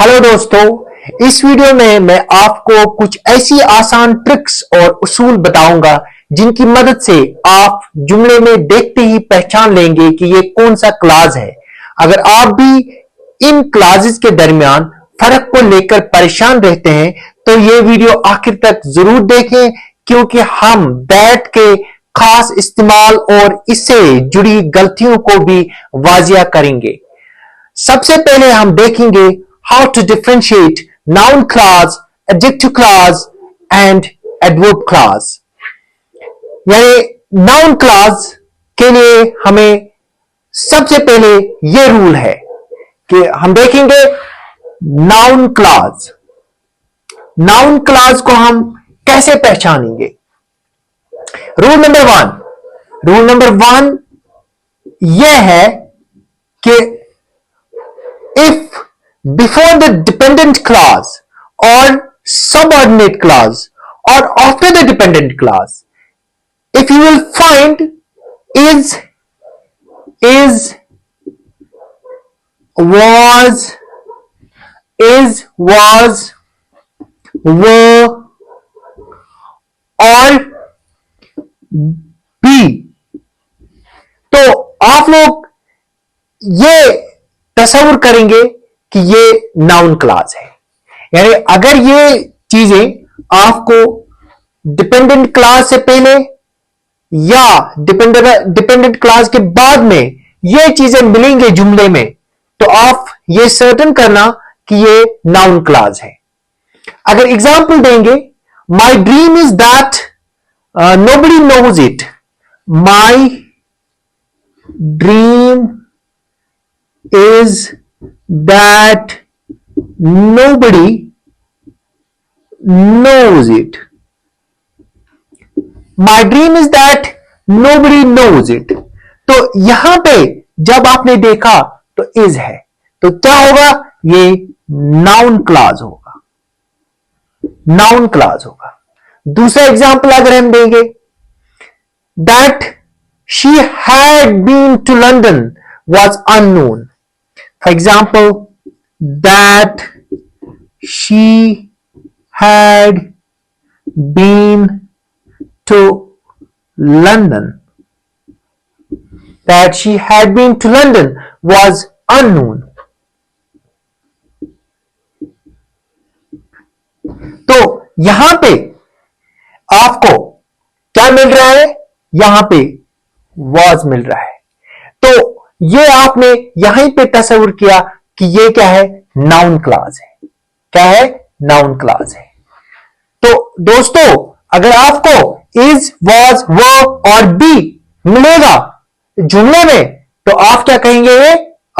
Hello दोस्तों, इस video में मैं आपको कुछ ऐसी आसान ट्रिक्स और उसूल बताऊंगा जिनकी मदद से आप जुमले में देखते ही पहचान लेंगे कि ये कौन सा क्लास है। अगर आप भी इन क्लासेस के दरमियान फर्क को लेकर परेशान रहते हैं तो ये वीडियो आखिर तक जरूर देखें, क्योंकि हम दैट के खास इस्तेमाल और इससे जुड़ी गलतियों को भी वाजिया करेंगे। सबसे पहले हम देखेंगे how to differentiate noun clause, adjective clause and adverb clause। यानी noun clause के लिए हमें सबसे पहले यह रूल है कि हम देखेंगे noun clause। noun clause को हम कैसे पहचानेंगे? रूल नंबर वन यह है कि if before the dependent clause or subordinate clause or after the dependent clause, if you will find is, was, were और be, तो आप लोग ये तस्वीर करेंगे कि ये नाउन क्लास है। यानी अगर ये चीजें आपको डिपेंडेंट क्लास से पहले या डिपेंडेंट क्लास के बाद में ये चीजें मिलेंगे जुमले में, तो आप ये सर्टेन करना कि ये नाउन क्लास है। अगर एग्जांपल देंगे, my dream is that nobody knows it. My dream is that nobody knows it। My dream is that nobody knows it। तो यहां पे जब आपने देखा तो is है, तो क्या होगा? ये नाउन क्लास होगा, नाउन क्लास होगा। दूसरा एग्जांपल अगर हम देंगे, that she had been to London was unknown। For example, that she had been to London, that she had been to London was unknown। तो यहां पे आपको क्या मिल रहा है? यहां पे was मिल रहा है। तो ये आपने यहीं पे तस्वीर किया कि ये क्या है? नाउन क्लास है। क्या है? नाउन क्लास है। तो दोस्तों, अगर आपको इज, वॉज, वर और बी मिलेगा जुमले में, तो आप क्या कहेंगे?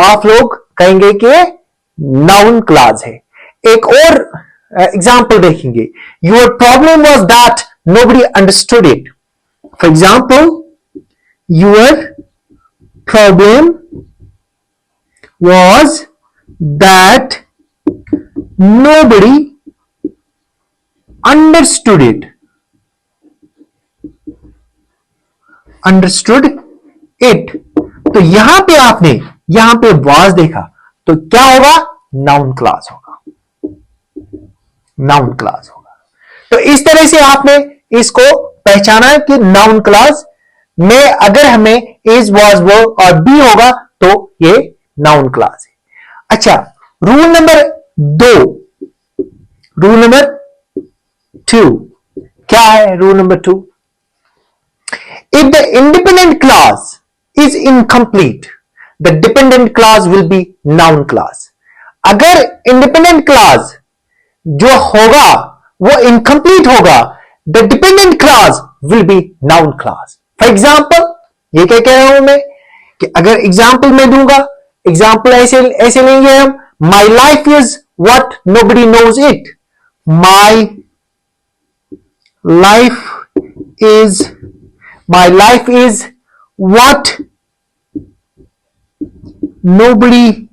आप लोग कहेंगे कि नाउन क्लास है। एक और एग्जाम्पल देखेंगे, your problem was that nobody understood it. For example, your problem was that nobody understood it। understood it। तो यहां पे आपने यहां पे was देखा, तो क्या होगा? नाउन क्लास होगा, नाउन क्लास होगा। तो इस तरह से आपने इसको पहचाना कि नाउन क्लास में अगर हमें इज, वॉज, वो और बी होगा तो ये नाउन क्लास है। अच्छा, रूल नंबर टू क्या है? Rule number two, if the independent class is incomplete the dependent class will be noun class. अगर इंडिपेंडेंट क्लास जो होगा वो इनकम्प्लीट होगा, the dependent class will be noun class. For example, ये क्या कह रहा हूं मैं कि अगर एग्जाम्पल मैं दूंगा, एग्जाम्पल ऐसे लेंगे हम, my life is what nobody knows it. My life is what nobody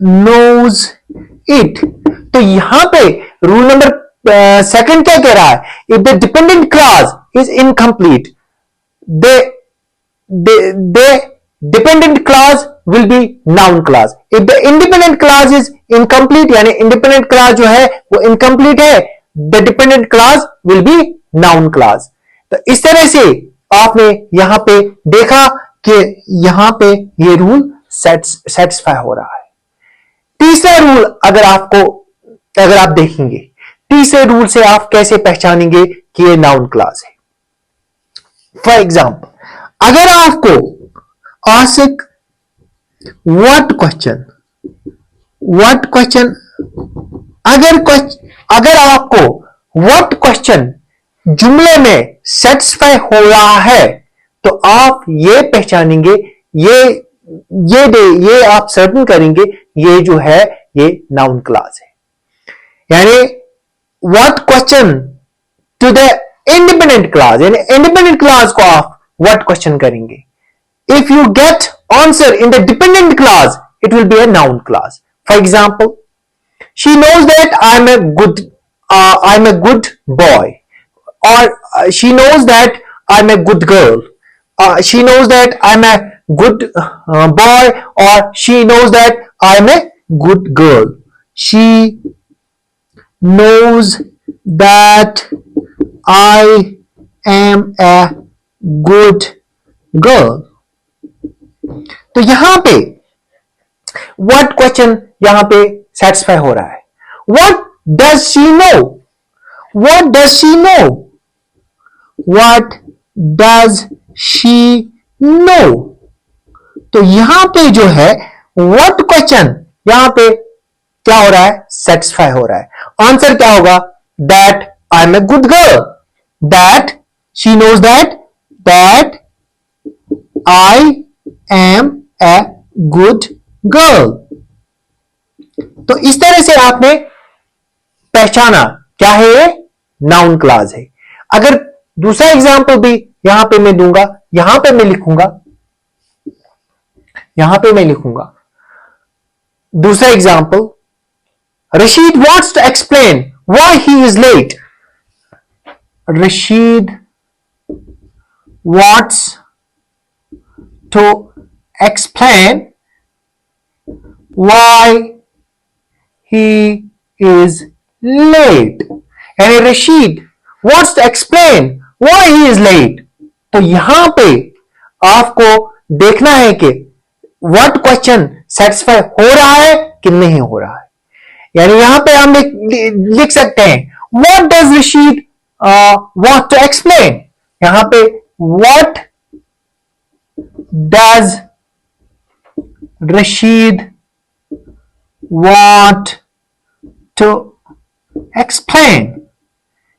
knows it. तो यहां पे रूल नंबर सेकंड क्या कह रहा है? If the dependent class is incomplete, the dependent clause will be noun clause. If the independent clause is incomplete, यानी independent clause जो है वो incomplete है, the dependent clause will be noun clause. तो इस तरह से आपने यहां पे देखा कि यहां पे ये रूल सेटिस्फाई हो रहा है. तीसरा रूल अगर आप देखेंगे, तीसरे रूल से आप कैसे पहचानेंगे कि ये नाउन क्लॉज है. फॉर एग्जाम्पल, अगर आपको आस्क व्हाट क्वेश्चन, अगर आपको व्हाट क्वेश्चन जुमले में सेटिस्फाई हो रहा है तो आप ये पहचानेंगे, ये आप सर्टन करेंगे ये जो है ये नाउन क्लॉज है. यानी what question to the independent clause, यानी इंडिपेंडेंट क्लॉज को आप व्हाट क्वेश्चन करेंगे. If you get answer in the dependent clause it will be a noun clause. For example, she knows that I am a good boy, or she knows that I'm a good girl. She knows that I'm a good boy, or she knows that I'm a good girl. She knows that I am a good girl. तो यहां पे what question यहां पे satisfy हो रहा है. What does she know? What does she know? What does she know? तो यहां पे जो है what क्वेश्चन यहां पे क्या हो रहा है, सेटिस्फाई हो रहा है. आंसर क्या होगा, that I'm a good girl, that she knows that I am a good girl. तो इस तरह से आपने पहचाना क्या है, ये नाउन क्लॉज है. अगर दूसरा एग्जांपल भी यहां पे मैं दूंगा, यहां पे मैं लिखूंगा दूसरा example, Rashid wants to explain why he is late. Rashid wants to explain why he is late. यानी Rashid wants to explain why he is late. तो यहां पे आपको देखना है कि what क्वेश्चन सेटिस्फाई हो रहा है कि नहीं हो रहा है. यानी यहां पे हम लिख सकते हैं what does Rashid want to explain. यहां पे what does Rashid want to explain.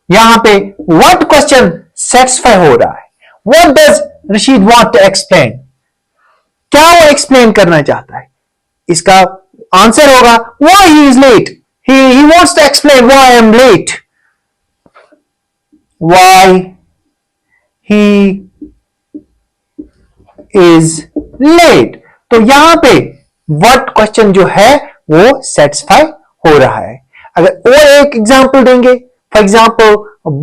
यहां पे what क्वेश्चन सेटिस्फाई हो रहा है. what does Rashid want to explain, क्या वो एक्सप्लेन करना चाहता है. इसका आंसर होगा why he is late. He wants to explain why I am late. Why he is late. तो यहां पे what क्वेश्चन जो है वो सेटिस्फाई हो रहा है. अगर और एक एग्जांपल देंगे, for example,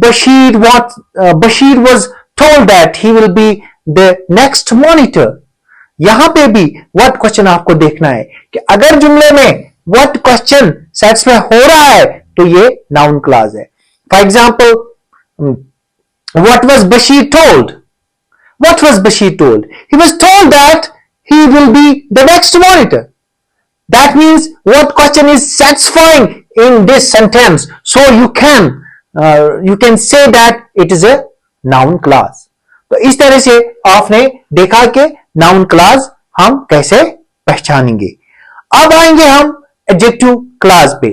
Bashir was told that he will be the next monitor. यहां पे भी what क्वेश्चन आपको देखना है कि अगर जुमले में what क्वेश्चन सेटिस्फाई हो रहा है तो ये नाउन क्लॉज है. For example, what was Bashir told? What was Bashir told? He was told that he will be the next monitor. That means what question is satisfying in this sentence, so you can say that it is a noun clause. तो इस तरह से आपने देखा कि noun clause हम कैसे पहचानेंगे. अब आएंगे हम एडजेक्टिव क्लॉज पे.